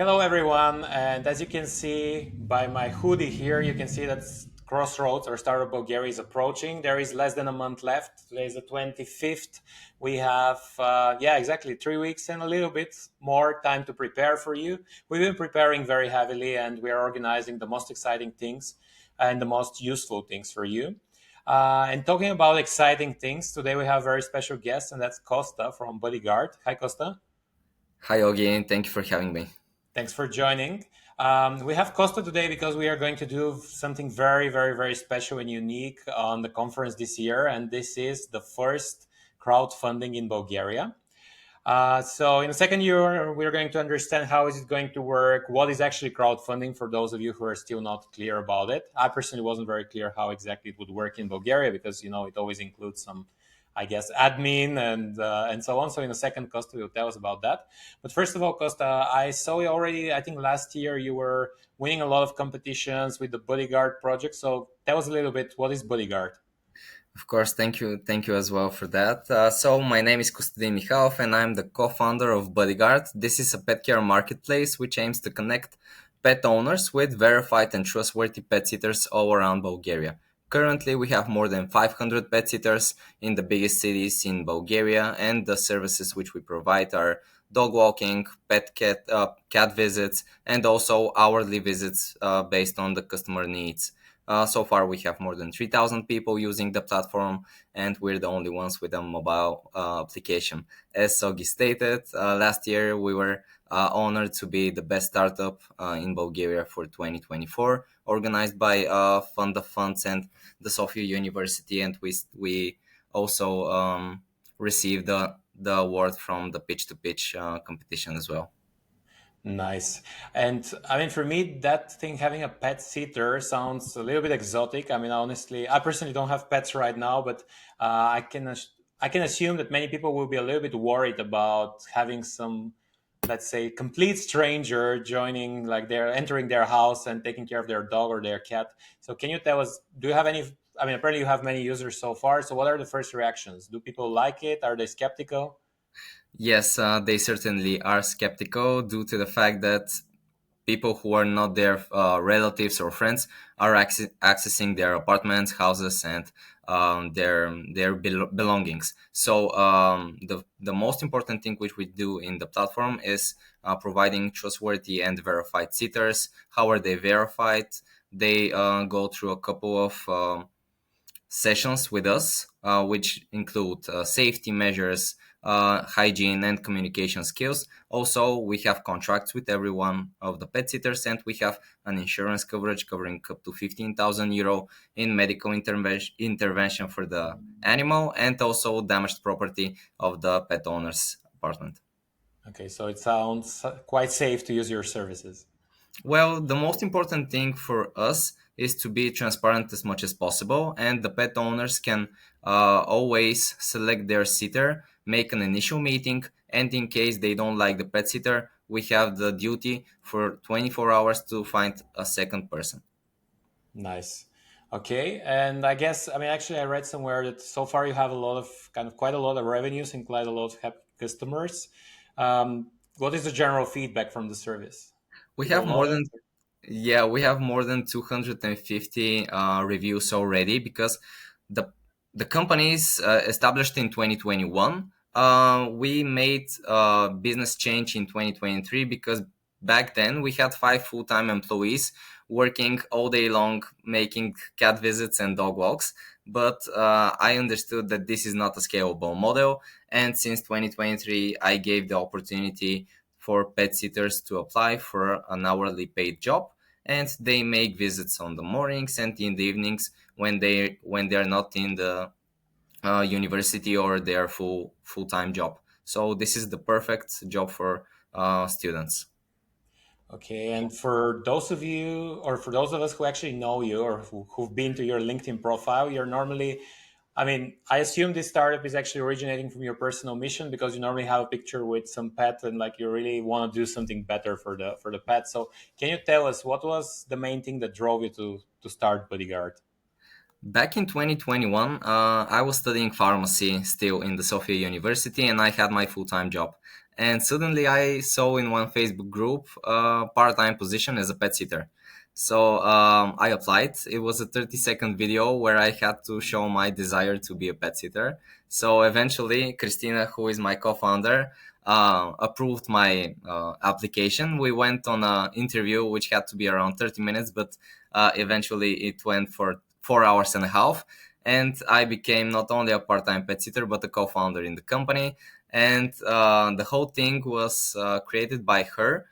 Hello, everyone. And as you can see by my hoodie here, you can see that Crossroads or Startup Bulgaria is approaching. There is less than a month left. Today is the 25th. We have, exactly 3 weeks and a little bit more time to prepare for you. We've been preparing very heavily and we are organizing the most exciting things and the most useful things for you. And talking about exciting things, today we have a very special guest, and that's Costa from BuddyGuard. Hi, Costa. Hi, Ogi. Thank you for having me. Thanks for joining. We have Costa today because we are going to do something very, very, very special and unique on the conference this year. And this is the first crowdfunding in Bulgaria. So in the second year, we're going to understand how is it going to work, what is actually crowdfunding for those of you who are still not clear about it. I personally wasn't very clear how exactly it would work in Bulgaria because, it always includes some, I guess, admin and so on. So in a second, Costa will tell us about that. But first of all, Costa, I saw you already, I think last year you were winning a lot of competitions with the BuddyGuard project. So tell us a little bit, what is BuddyGuard? Of course, thank you as well for that. So my name is Kostadin Mikhailov, and I'm the co-founder of BuddyGuard. This is a pet care marketplace which aims to connect pet owners with verified and trustworthy pet sitters all around Bulgaria. Currently, we have more than 500 pet sitters in the biggest cities in Bulgaria, and the services which we provide are dog walking, cat visits, and also hourly visits based on the customer needs. So far, we have more than 3,000 people using the platform, and we're the only ones with a mobile application. As Sogi stated, last year we were honored to be the best startup in Bulgaria for 2024, organized by Fund of Funds and the Sofia University, and we also received the award from the Pitch to Pitch competition as well. Nice. And I mean, for me, that thing having a pet sitter sounds a little bit exotic. I mean, honestly, I personally don't have pets right now, but I can assume that many people will be a little bit worried about having some, let's say, complete stranger joining, like they're entering their house and taking care of their dog or their cat. So, can you tell us, do you have any? I mean, apparently you have many users so far. So, what are the first reactions? Do people like it? Are they skeptical? Yes, they certainly are skeptical due to the fact that people who are not their relatives or friends are accessing their apartments, houses, and their belongings. So the most important thing which we do in the platform is providing trustworthy and verified sitters. How are they verified? They go through a couple of sessions with us, which include safety measures, hygiene, and communication skills. Also, we have contracts with every one of the pet sitters, and we have an insurance coverage covering up to 15,000 euro in medical intervention for the animal and also damaged property of the pet owner's apartment. Okay, so it sounds quite safe to use your services. Well, the most important thing for us is to be transparent as much as possible, and the pet owners can always select their sitter, make an initial meeting, and in case they don't like the pet sitter, we have the duty for 24 hours to find a second person. Nice. Okay. And I guess, I mean, actually, I read somewhere that so far you have a lot of kind of quite a lot of revenues and quite a lot of happy customers. What is the general feedback from the service? We have People love more it? than we have more than 250 reviews already because the the company is established in 2021. We made business change in 2023 because back then we had five full-time employees working all day long making cat visits and dog walks. But I understood that this is not a scalable model, and since 2023 I gave the opportunity for pet sitters to apply for an hourly paid job, and they make visits on the mornings and in the evenings when they're not in the university or their full-time job. So this is the perfect job for students. Okay. And for those of you, or for those of us who actually know you or who've been to your LinkedIn profile, you're normally, I mean, I assume this startup is actually originating from your personal mission because you normally have a picture with some pet and like you really want to do something better for the pet. So can you tell us what was the main thing that drove you to start Bodyguard? Back in 2021, I was studying pharmacy still in the Sofia University, and I had my full-time job. and suddenly I saw in one Facebook group a part-time position as a pet sitter. So I applied. It was a 30-second video where I had to show my desire to be a pet sitter. So eventually, Christina, who is my co-founder, approved my application. We went on an interview, which had to be around 30 minutes, but eventually it went for 4 hours and a half. And I became not only a part-time pet sitter, but a co-founder in the company. And the whole thing was created by her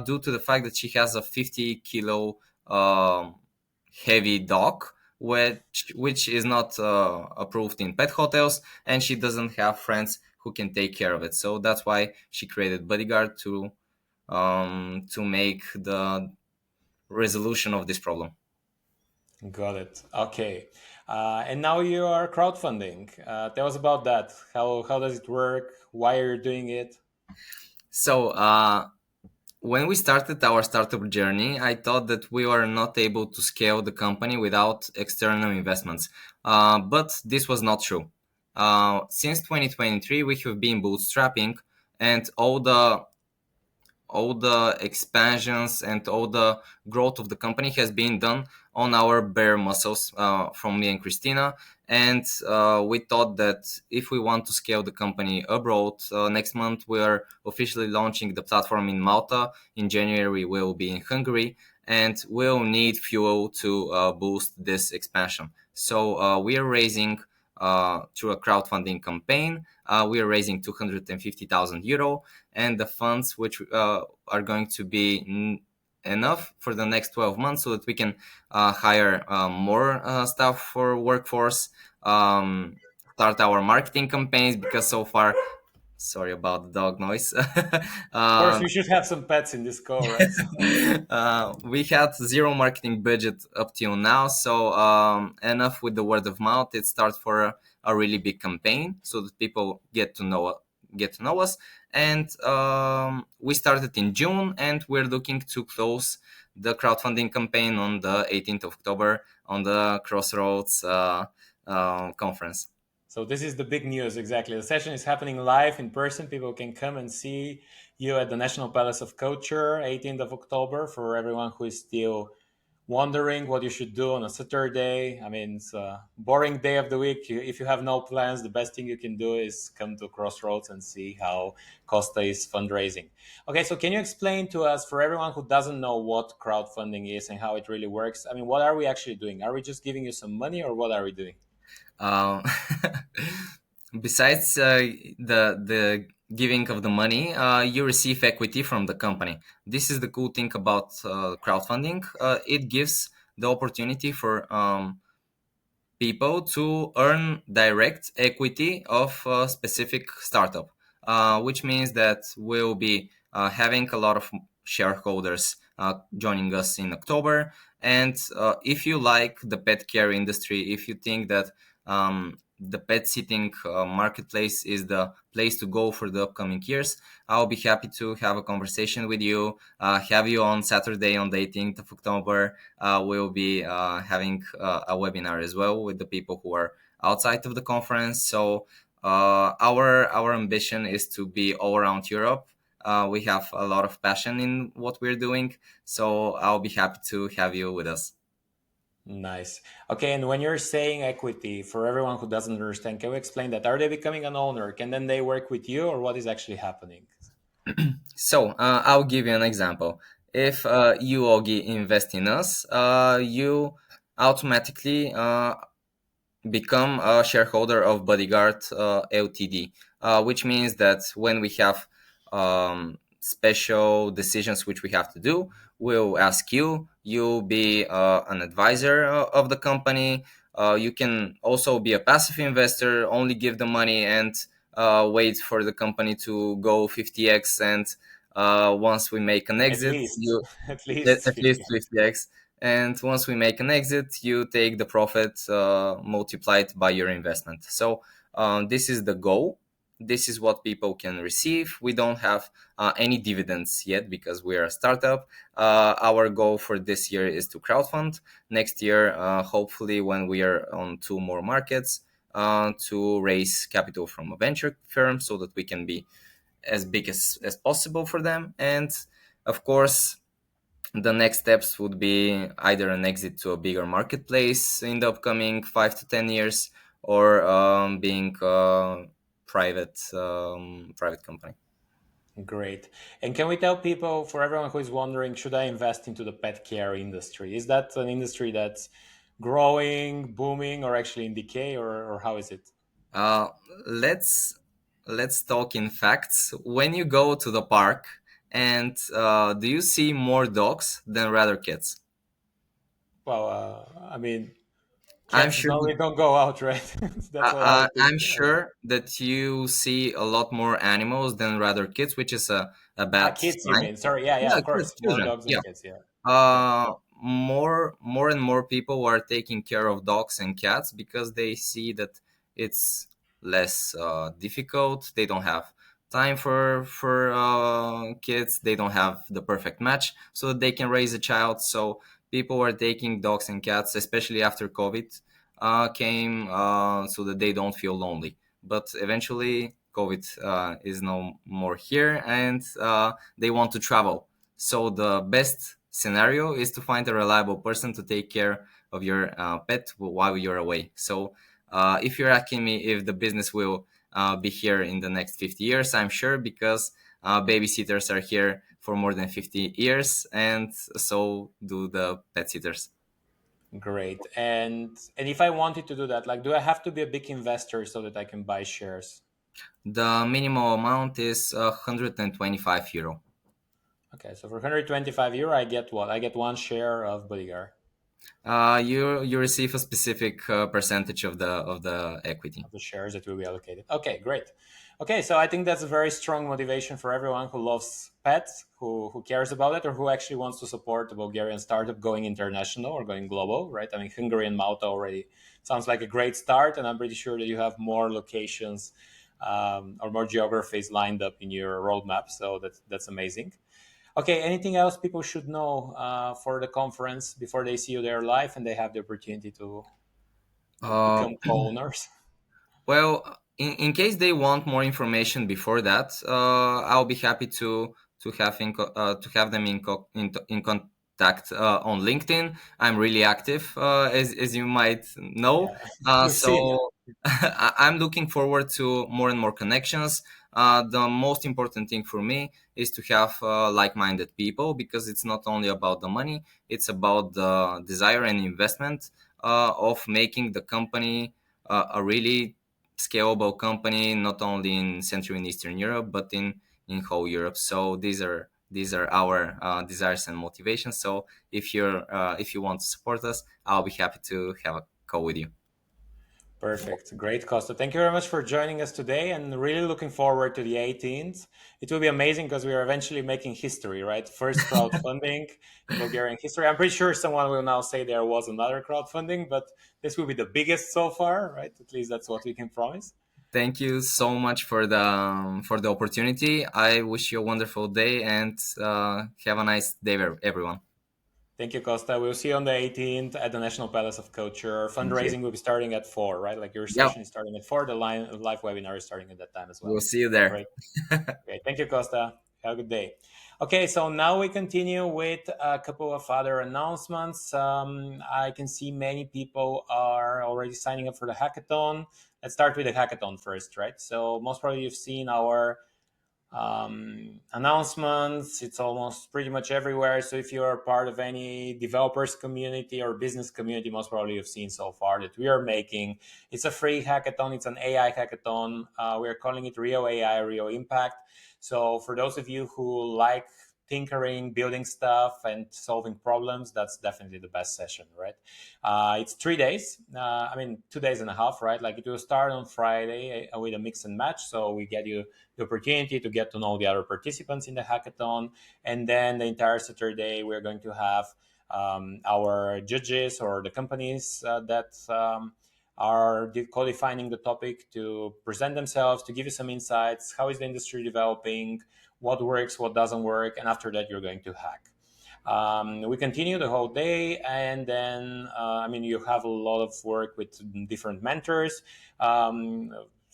due to the fact that she has a 50 kilo heavy dog, which is not approved in pet hotels, and she doesn't have friends who can take care of it. So that's why she created BuddyGuard to make the resolution of this problem. Got it. Okay. And now you are crowdfunding. Tell us about that. How does it work? Why are you doing it? So when we started our startup journey, I thought that we were not able to scale the company without external investments. But this was not true. Since 2023, we have been bootstrapping, and all the expansions and all the growth of the company has been done on our bare muscles from me and Christina. And we thought that if we want to scale the company abroad, next month we are officially launching the platform in Malta. In January, we will be in Hungary, and we'll need fuel to boost this expansion. So we are raising through a crowdfunding campaign. We are raising 250,000 euro, and the funds which are going to be enough for the next 12 months so that we can hire more staff for workforce, start our marketing campaigns, because so far, sorry about the dog noise. Of course, we should have some pets in this call, right? So, We had zero marketing budget up till now, so enough with the word of mouth. It starts for a really big campaign so that people get to know us. And we started in June, and we're looking to close the crowdfunding campaign on the 18th of October on the Crossroads conference. so this is the big news, exactly. The session is happening live in person. People can come and see you at the National Palace of Culture, 18th of October, for everyone who is still wondering what you should do on a Saturday. I mean, it's a boring day of the week. If you have no plans, the best thing you can do is come to Crossroads and see how Costa is fundraising. Okay, so can you explain to us, for everyone who doesn't know what crowdfunding is and how it really works? I mean, what are we actually doing? Are we just giving you some money, or what are we doing? Um, Besides the giving of the money, you receive equity from the company. This is the cool thing about crowdfunding. It gives the opportunity for people to earn direct equity of a specific startup, which means that we'll be having a lot of shareholders joining us in October. And if you like the pet care industry, if you think that the pet sitting marketplace is the place to go for the upcoming years, I'll be happy to have a conversation with you, have you on Saturday on the 18th of October. We'll be having a webinar as well with the people who are outside of the conference. So our ambition is to be all around Europe. We have a lot of passion in what we're doing, so I'll be happy to have you with us. Nice. Okay, and when you're saying equity, for everyone who doesn't understand, can you explain that? Are they becoming an owner? Can then they work with you, or what is actually happening? So I'll give you an example. If you, Ogi, invest in us, you automatically become a shareholder of BuddyGuard Ltd, which means that when we have special decisions which we have to do, we'll ask you. You'll be an advisor of the company. You can also be a passive investor, only give the money and wait for the company to go 50x. And once we make an At exit, least, you at at, least at least 50. 50x. And once we make an exit, you take the profit multiplied by your investment. So this is the goal. This is what people can receive. We don't have any dividends yet because we are a startup. Our goal for this year is to crowdfund. Next year, hopefully, when we are on 2 more markets, to raise capital from a venture firm so that we can be as big as possible for them. And of course, the next steps would be either an exit to a bigger marketplace in the upcoming 5 to 10 years, or being a private company. Great. And can we tell people, for everyone who is wondering, should I invest into the pet care industry? Is that an industry that's growing, booming, or actually in decay, or how is it? Uh, let's let's talk in facts. When you go to the park, and do you see more dogs than rather cats? Well, I mean, I'm cats sure. normally don't go out, right? That's what I would think. I'm sure that you see a lot more animals than rather kids, which is a bad Kids, you sign. mean? Sorry. Yeah, yeah, Yeah, of kids, course. More children. dogs than Yeah. kids. Yeah. Okay. More and more people are taking care of dogs and cats because they see that it's less difficult. They don't have time for kids. They don't have the perfect match, so that they can raise a child. So people are taking dogs and cats, especially after COVID came, so that they don't feel lonely. But eventually, COVID is no more here, and they want to travel. So the best scenario is to find a reliable person to take care of your pet while you're away. So if you're asking me if the business will be here in the next 50 years, I'm sure, because babysitters are here for more than 50 years, and so do the pet sitters. Great. And if I wanted to do that, like, do I have to be a big investor so that I can buy shares? The minimum amount is 125 euro. Okay, so for 125 euro, I get what? I get one share of BuddyGuard, You receive a specific percentage of the equity. of the shares that will be allocated. Okay, great. Okay, so I think that's a very strong motivation for everyone who loves pets, who cares about it, or who actually wants to support the Bulgarian startup going international or going global, right? I mean, Hungary and Malta already sounds like a great start, and I'm pretty sure that you have more locations or more geographies lined up in your roadmap. So that's amazing. Okay, anything else people should know for the conference before they see you there live and they have the opportunity to Uh, become co-owners? Well, in case they want more information before that, I'll be happy to have them in contact on LinkedIn. I'm really active, as you might know. Yeah, we've seen. So I'm looking forward to more and more connections. The most important thing for me is to have like-minded people, because it's not only about the money; it's about the desire and investment of making the company a really scalable company, not only in Central and Eastern Europe, but in whole Europe. So these are our desires and motivations. So if you want to support us, I'll be happy to have a call with you. Perfect. Great, Costa. Thank you very much for joining us today and really looking forward to the 18th. It will be amazing because we are eventually making history, right? First crowdfunding in Bulgarian history. I'm pretty sure someone will now say there was another crowdfunding, but this will be the biggest so far, right? At least that's what we can promise. Thank you so much for the opportunity. I wish you a wonderful day, and have a nice day, everyone. Thank you, Costa. We'll see you on the 18th at the National Palace of Culture. Thank you. Fundraising will be starting at 4, right? Like your Yep, session is starting at 4. The live webinar is starting at that time as we'll well. see you there. Great. Okay. Thank you, Costa. Have a good day. Okay, so now we continue with a couple of other announcements. I can see many people are already signing up for the hackathon. Let's start with the hackathon first, right? So most probably you've seen our announcements. It's almost pretty much everywhere. So if you are part of any developers community or business community, most probably you've seen so far that we are making. It's a free hackathon. It's an AI hackathon. We are calling it Real AI, Real Impact. So for those of you who like tinkering, building stuff, and solving problems, that's definitely the best session, right? It's 3 days. I mean, 2 days and a half, right? Like it will start on Friday with a mix and match. So we get you the opportunity to get to know the other participants in the hackathon. And then the entire Saturday, we're going to have our judges or the companies that are co-defining the topic to present themselves, to give you some insights. How is the industry developing? What works, what doesn't work? And after that, you're going to hack. We continue the whole day, and then I mean, you have a lot of work with different mentors.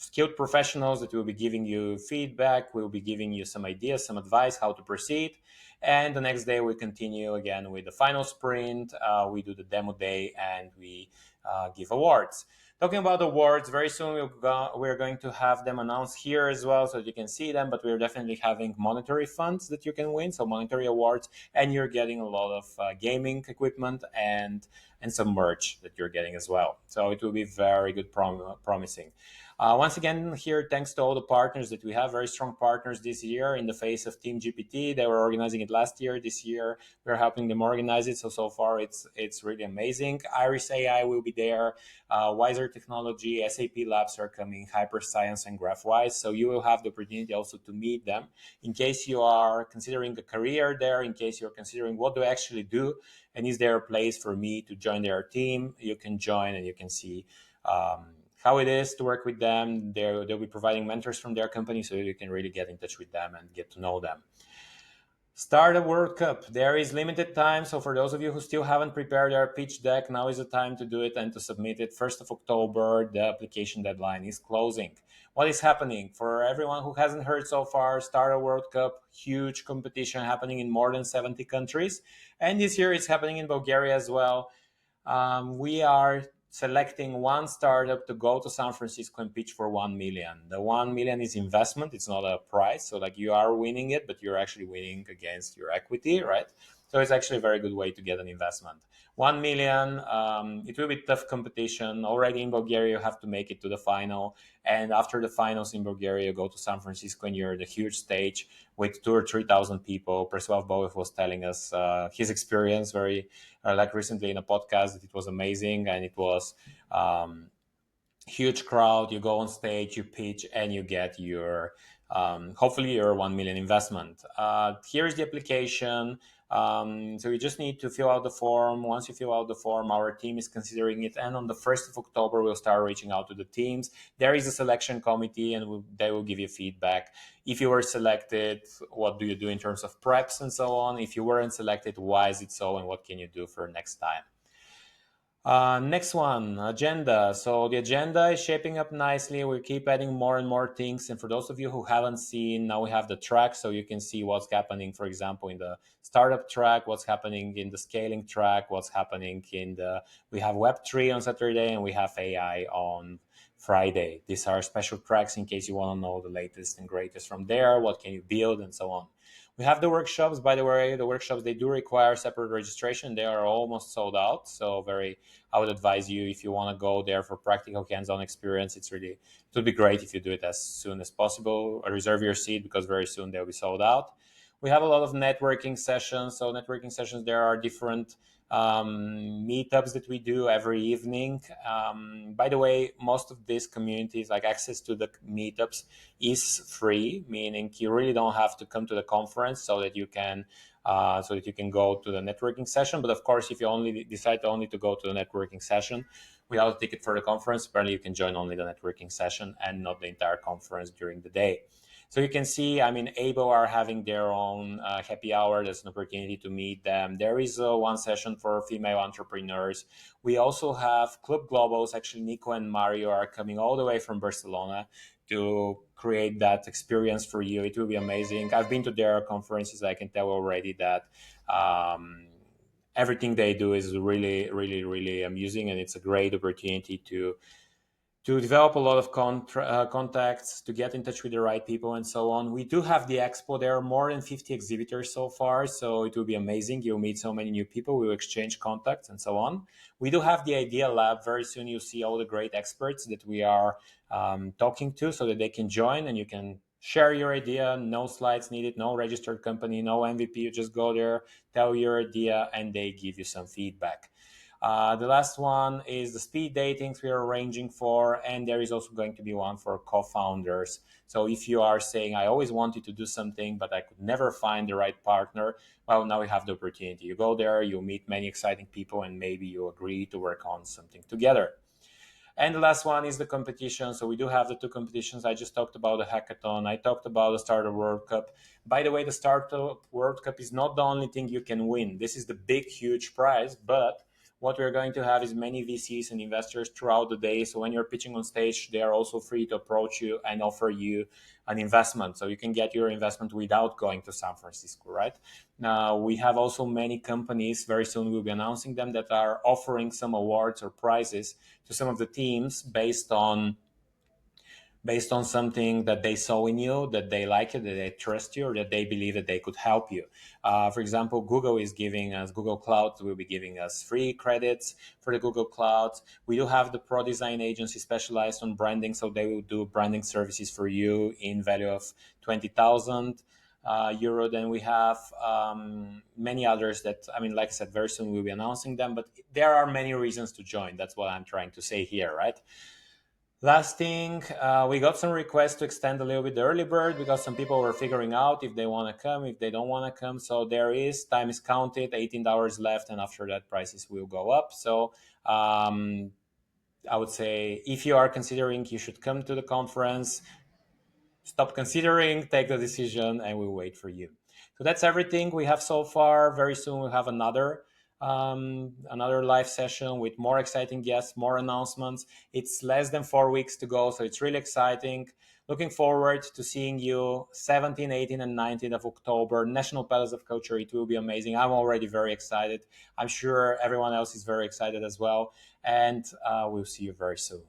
skilled professionals that will be giving you feedback, will be giving you some ideas, some advice how to proceed. And the next day we continue again with the final sprint. We do the demo day and we give awards. Talking about awards, very soon we're going to have them announced here as well so that you can see them, but we're definitely having monetary funds that you can win, so monetary awards, and you're getting a lot of gaming equipment and some merch that you're getting as well. So it will be very good, promising. Once again, here, thanks to all the partners that we have, very strong partners this year in the face of Team GPT. They were organizing it last year. This year, we're helping them organize it. So far, it's really amazing. Iris AI will be there. Wiser Technology, SAP Labs are coming, Hyper Science and GraphWise. So you will have the opportunity also to meet them. In case you are considering a career there, in case you're considering what do I actually do, and is there a place for me to join their team, you can join and you can see how it is to work with them. They'll be providing mentors from their company so you can really get in touch with them and get to know them. Start a World Cup. There is limited time, so for those of you who still haven't prepared their pitch deck, now is the time to do it and to submit it. 1st of October, the application deadline is closing. What is happening? For everyone who hasn't heard so far, Start a World Cup, huge competition happening in more than 70 countries. And this year it's happening in Bulgaria as well. We are selecting one startup to go to San Francisco and pitch for 1 million. The 1 million is investment. It's not a prize. So like you are winning it, but you're actually winning against your equity, right? So it's actually a very good way to get an investment. 1 million, it will be tough competition. Already in Bulgaria, you have to make it to the final. And after the finals in Bulgaria, you go to San Francisco and you're at a huge stage with 2,000 or 3,000 people. Persuav Boev was telling us his experience very, like recently in a podcast, that it was amazing and it was huge crowd. You go on stage, you pitch, and you get your hopefully your 1 million investment. Here is the application. So you just need to fill out the form. Once you fill out the form, our team is considering it. And on the 1st of October, we'll start reaching out to the teams. There is a selection committee and they will give you feedback. If you were selected, what do you do in terms of preps and so on? If you weren't selected, why is it so? And what can you do for next time? Next one, agenda. So the agenda is shaping up nicely. We keep adding more and more things. And for those of you who haven't seen, now we have the track. So you can see what's happening, for example, in the startup track, what's happening in the scaling track, what's happening we have Web3 on Saturday and we have AI on Friday. These are special tracks in case you want to know the latest and greatest from there. What can you build and so on. We have the workshops, by the way. The workshops, they do require separate registration. They are almost sold out. So I would advise you, if you want to go there for practical hands-on experience, it would be great if you do it as soon as possible. Reserve your seat because very soon they'll be sold out. We have a lot of networking sessions. So networking sessions, there are different meetups that we do every evening. By the way, most of these communities, like access to the meetups, is free, meaning you really don't have to come to the conference so that you can go to the networking session. But of course, if you only decide to go to the networking session without a ticket for the conference, apparently you can join only the networking session and not the entire conference during the day. So you can see, ABO are having their own happy hour. There's an opportunity to meet them. There is one session for female entrepreneurs. We also have Club Globals. Actually, Nico and Mario are coming all the way from Barcelona to create that experience for you. It will be amazing. I've been to their conferences. I can tell already that everything they do is really, really, really amusing, and it's a great opportunity to develop a lot of contacts, to get in touch with the right people and so on. We do have the expo. There are more than 50 exhibitors so far, so it will be amazing. You'll meet so many new people. We'll exchange contacts and so on. We do have the Idea Lab. Very soon you'll see all the great experts that we are talking to so that they can join and you can share your idea. No slides needed, no registered company, no MVP. You just go there, tell your idea, and they give you some feedback. The last one is the speed datings we are arranging for, and there is also going to be one for co-founders. So if you are saying, I always wanted to do something, but I could never find the right partner, well, now we have the opportunity. You go there, you meet many exciting people, and maybe you agree to work on something together. And the last one is the competition. So we do have the two competitions. I just talked about the hackathon. I talked about the Startup World Cup. By the way, the Startup World Cup is not the only thing you can win. This is the big, huge prize, but what we're going to have is many VCs and investors throughout the day. So when you're pitching on stage, they are also free to approach you and offer you an investment. So you can get your investment without going to San Francisco, right? Now, we have also many companies, very soon we'll be announcing them, that are offering some awards or prizes to some of the teams based on something that they saw in you, that they like it, that they trust you, or that they believe that they could help you. For example, Google is giving us, Google Cloud will be giving us free credits for the Google Cloud. We do have the Pro Design agency specialized on branding, so they will do branding services for you in value of 20,000 euro. Then we have many others that, I mean, like I said, very soon we'll be announcing them, but there are many reasons to join. That's what I'm trying to say here, right? Last thing, we got some requests to extend a little bit the early bird because some people were figuring out if they want to come, if they don't want to come. So there is, time is counted, $18 left, and after that prices will go up. So I would say if you are considering, you should come to the conference. Stop considering, take the decision, and we'll wait for you. So that's everything we have so far. Very soon we'll have another live session with more exciting guests, more announcements. It's less than 4 weeks to go, so it's really exciting. Looking forward to seeing you 17, 18, and 19th of October, National Palace of Culture. It will be amazing. I'm already very excited. I'm sure everyone else is very excited as well. And we'll see you very soon.